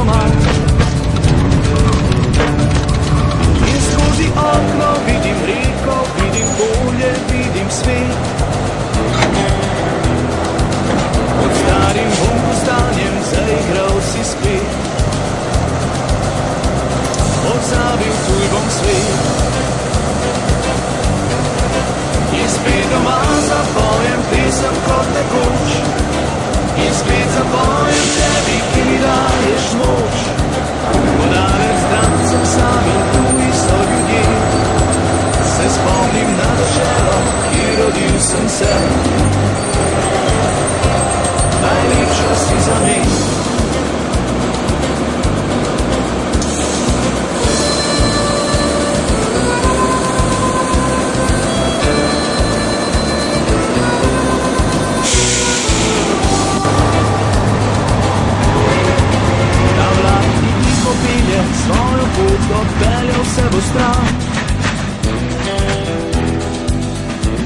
doma. In skozi okno vidim reko, vidim polje, vidim svet. Pod starim kostanjem zaigral si spet. Pozabil tuj bom svet. In spet doma zapojem pesem kot nekoč. In spet zapojem tebi, ki mi daješ moč. Ko daleč stran sem sam in tuji so ljudje. Se spomnim na deželo, ki rodil sem se. Najlepša si za me. Svojo pot odpeljal se bo stran.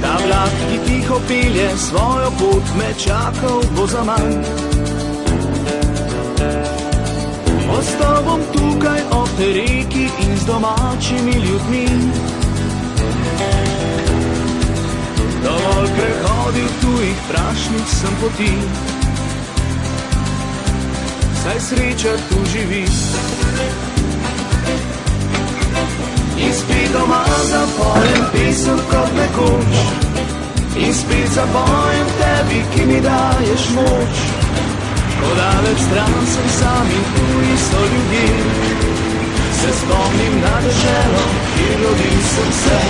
Ta vlak, ki tiho pelje svojo pot, me čakal bo zaman. Ostal bom tukaj ob tej reki in z domačimi ljudmi. Dovolj prehodil tujih prašnic sem poti. Saj sreča tu živi. In spet doma zapojem pesem kot nekoč. In spet zapojem tebi, ki mi daješ moč. Ko daleč stran sem sam in tuji so ljudje. Se spomnim na deželo, kjer rodil sem se.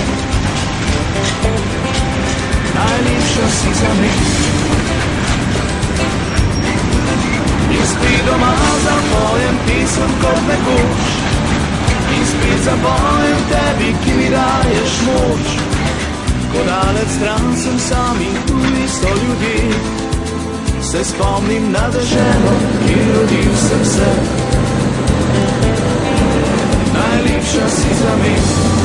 Najlepša si za me. In spet doma zapojem pesem kot nekoč. In spet zapojem tebi, ki mi daješ moč. Ko daleč stran sem sam in tuji so ljudje. Se spomnim na deželo, kjer rodil sem se. Najlepša si za me.